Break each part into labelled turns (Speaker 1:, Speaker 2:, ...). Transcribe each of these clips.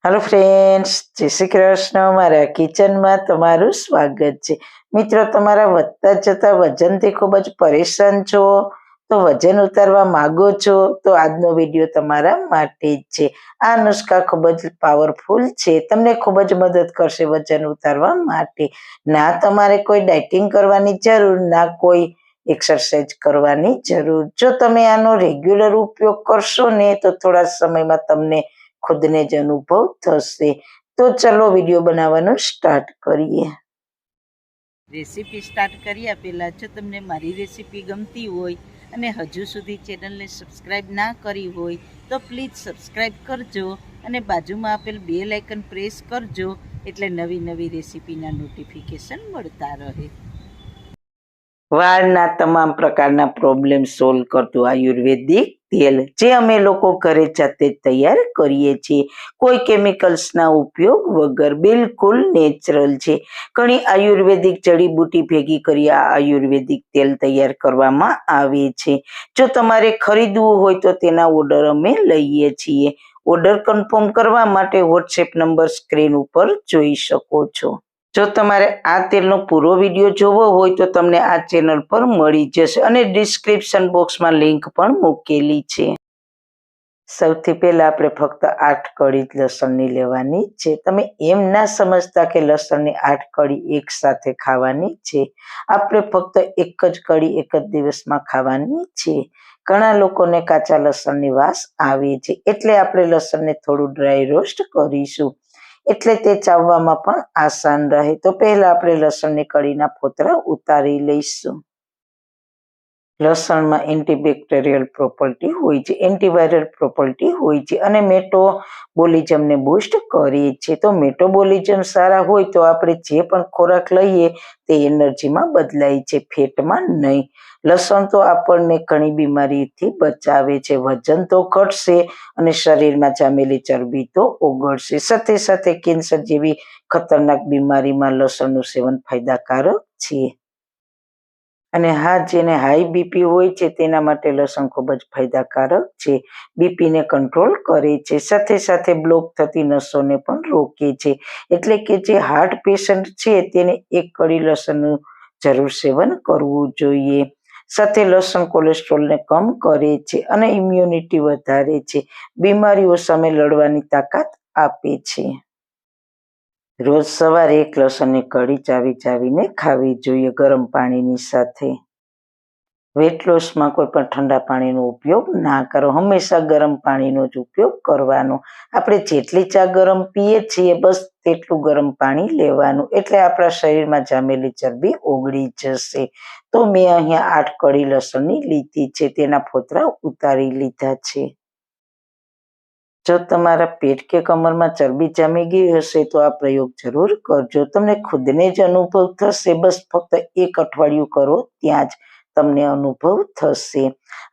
Speaker 1: Hello friends, जय श्री कृष्ण। मारा kitchen में तमारू स्वागत है। मित्रों, तमारा વધતા જતા વજનથી ખૂબ જ પરેશાન છો તો વજન ઉતારવા માંગો છો તો આજનો વિડીયો તમારા માટે જ છે। આ નુસ્ખા ખૂબ જ પાવરફુલ છે, તમને ખૂબ જ મદદ કરશે વજન ઉતારવા માટે। ના તમારે કોઈ ડાયટિંગ કરવાની જરૂર, ના કોઈ એક્સરસાઇઝ કરવાની જરૂર। જો તમે આનો રેગ્યુલર ઉપયોગ કરશો ને તો થોડા સમયમાં તમને खुद ने ज अनुभव थशे। तो चलो वीडियो बनावવાનું स्टार्ट करिए।
Speaker 2: रेसिपी स्टार्ट करिया पहला जो तमने मारी रेसिपी गमती होय अने हजू सुधी चेनल ने सब्सक्राइब ना करी होय तो प्लीज सब्सक्राइब करजो अने बाजुमां आपेल बेल आइकन प्रेस करजो एटले नवी नवी रेसिपीना नोटिफिकेशन मळता रहे।
Speaker 1: વાળના તમામ પ્રકારના પ્રોબ્લેમ સોલ્વ કરતું આયુર્વેદિક તેલ જે અમે લોકો ઘરે જાતે તૈયાર કરીએ છીએ, કોઈ કેમિકલ્સના ઉપયોગ વગર, બિલકુલ નેચરલ છે। ઘણી આયુર્વેદિક જડીબુટી ભેગી કરી આ આયુર્વેદિક તેલ તૈયાર કરવામાં આવે છે। જો તમારે ખરીદવું હોય તો તેના ઓર્ડર અમે લઈએ છીએ। ઓર્ડર કન્ફર્મ કરવા માટે વોટ્સએપ નંબર સ્ક્રીન ઉપર જોઈ શકો છો। જો તમારે આ તેલનો પૂરો વિડીયો જોવો હોય તો તમને આ ચેનલ પર મળી જશે અને ડિસ્ક્રિપ્શન બોક્સમાં લિંક પણ મૂકેલી છે। સૌથી પહેલા આપણે ફક્ત 8 કળી લસણની લેવાની છે। તમે એમ ના સમજતા કે લસણની 8 કળી એક સાથે ખાવાની છે। આપણે ફક્ત એક જ કળી એક જ દિવસમાં ખાવાની છે। ઘણા લોકોને કાચા લસણની વાસ આવે છે, એટલે આપણે લસણને થોડું ડ્રાય રોસ્ટ કરીશું, એટલે તે ચાવવામાં પણ આસાન રહે। તો પહેલા આપણે લસણની કળીના ફોતરા ઉતારી લઈશું। લસણમાં એન્ટીબેક્ટેરિયલ પ્રોપર્ટી હોય છે, એન્ટીવાયરલ પ્રોપર્ટી હોય છે અને મેટાબોલિઝમને બૂસ્ટ કરે છે। તો મેટાબોલિઝમ સારા હોય તો આપણે જે પણ ખોરાક લઈએ તે એનર્જીમાં બદલાય છે, ફેટમાં નહીં। લસણ તો આપણને ઘણી બીમારીથી બચાવે છે, વજન તો ઘટશે અને શરીરમાં જામેલી ચરબી તો ઓગળશે। સાથે સાથે કેન્સર જેવી ખતરનાક બીમારીમાં લસણનું સેવન ફાયદાકારક છે। અને હા, જેને હાઈ બીપી હોય છે તેના માટે લસણ ખૂબ જ ફાયદાકારક છે, બીપીને કંટ્રોલ કરે છે, સાથે સાથે બ્લોક થતી નસોને પણ રોકે છે। એટલે કે જે હાર્ટ પેશન્ટ છે તેને એક કળી લસણનું જરૂર સેવન કરવું જોઈએ। સાથે લસણ કોલેસ્ટ્રોલને કમ કરે છે અને ઇમ્યુનિટી વધારે છે, બીમારીઓ સામે લડવાની તાકાત આપે છે। રોજ સવારે એક લસણની કળી ચાવીને ખાવી જોઈએ ગરમ પાણીની સાથે। વેટ લોસમાં કોઈ પણ ઠંડા પાણીનો ઉપયોગ ના કરો, હંમેશા ગરમ પાણીનો જ ઉપયોગ કરવાનો। આપણે જેટલી ચા ગરમ પીએ છીએ બસ તેટલું ગરમ પાણી લેવાનું, એટલે આપણા શરીરમાં જામેલી ચરબી ઓગળી જશે। તો મેં અહીંયા 8 કળી લસણની લીધી છે, તેના ફોતરા ઉતારી લીધા છે। જો તમારા પેટ કે કમરમાં ચરબી જામી ગઈ હશે તો આ પ્રયોગ જરૂર કરજો, તમને ખુદને જ અનુભવ થશે। બસ ફક્ત 1 અઠવાડિયું કરો, ત્યાં જ તમને અનુભવ થશે।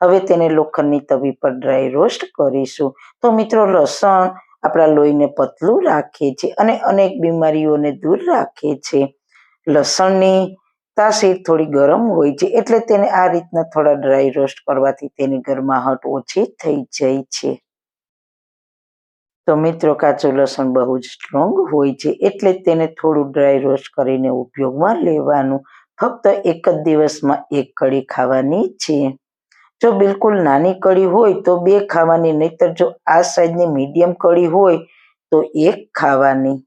Speaker 1: હવે તેને લોખંડની તવી પર ડ્રાય રોસ્ટ કરીશું। તો મિત્રો, લસણ આપણા લોહીને પતલું રાખે છે અને અનેક બીમારીઓને દૂર રાખે છે। લસણની તાસીર થોડી ગરમ હોય છે, એટલે તેને આ રીતના થોડા ડ્રાય રોસ્ટ કરવાથી તેની ગરમાહટ ઓછી થઈ જાય છે। તો મિત્રો, કાચું લસણ બહુ જ સ્ટ્રોંગ હોય છે, એટલે તેને થોડું ડ્રાય રોસ્ટ કરીને ઉપયોગમાં લેવાનું। ફક્ત એક જ દિવસમાં 1 કળી ખાવાની છે। જો બિલકુલ નાની કળી હોય તો 2 ખાવાની, નહીતર જો આ સાઈઝની મીડિયમ કળી હોય તો 1 ખાવાની।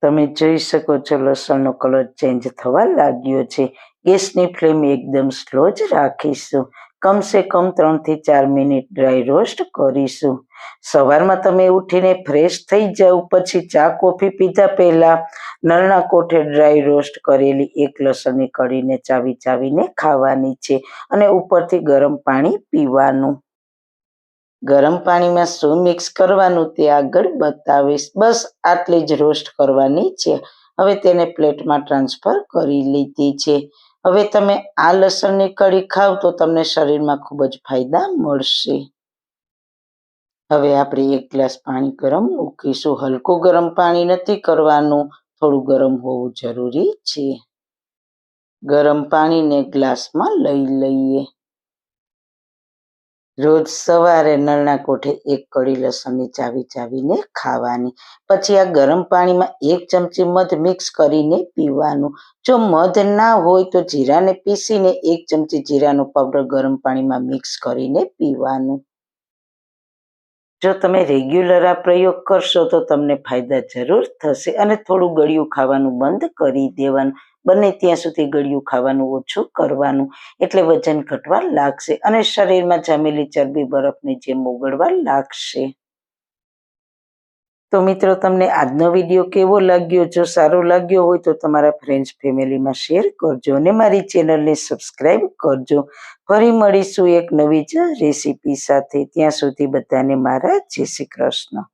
Speaker 1: તમે જોઈ શકો છો લસણનો કલર ચેન્જ થવા લાગ્યો છે। ગેસની ફ્લેમ એકદમ સ્લો જ રાખીશું। કમસે કમ 3 થી 4 મિનિટ ડ્રાય રોસ્ટ કરીશું। સવારમાં તમે ઉઠીને ફ્રેશ થઈ જાવ પછી ચા કોફી પીધા પહેલા નળના કોઠે ડ્રાય રોસ્ટ કરેલી 1 લસણની કળીને ચાવીને ખાવાની છે અને ઉપરથી ગરમ પાણી પીવાનું। ગરમ પાણીમાં શું મિક્સ કરવાનું તે આગળ બતાવીશ, બસ આટલી જ રોસ્ટ કરવાની છે। હવે તેને પ્લેટમાં ટ્રાન્સફર કરી લીધી છે। હવે તમે આ લસણની કળી ખાવ તો તમને શરીરમાં ખૂબ જ ફાયદા મળશે। હવે આપણે 1 ગ્લાસ પાણી ગરમ મૂકીશું, હલકું ગરમ પાણી નથી કરવાનું, થોડું ગરમ હોવું જરૂરી છે. ગરમ પાણીને ગ્લાસમાં લઈ લઈએ. રોજ સવારે નળના કોઠે એક કળી લસણની ચાવીને ખાવાની. પછી આ ગરમ પાણીમાં 1 ચમચી મધ મિક્સ કરીને પીવાનું. જો મધ ના હોય તો જીરાને પીસીને 1 ચમચી જીરાનો પાવડર ગરમ પાણીમાં મિક્સ કરીને પીવાનું. જો તમે રેગ્યુલર આ પ્રયોગ કરશો તો તમને ફાયદા જરૂર થશે. અને થોડું ગળ્યું ખાવાનું બંધ કરી દેવાનું. બને ત્યાં સુધી ગળ્યું ખાવાનું ઓછું કરવાનું, એટલે વજન ઘટવા લાગશે અને શરીરમાં જામેલી ચરબી બરફની જેમ ઓગળવા લાગશે. તો મિત્રો, તમને આજનો વિડીયો કેવો લાગ્યો? જો સારો લાગ્યો હોય તો તમારા ફ્રેન્ડ્સ ફેમિલીમાં શેર કરજો અને મારી ચેનલને સબસ્ક્રાઈબ કરજો. ફરી મળીશું એક નવી જ રેસીપી સાથે. ત્યાં સુધી બધાને મારા જય શ્રી કૃષ્ણ.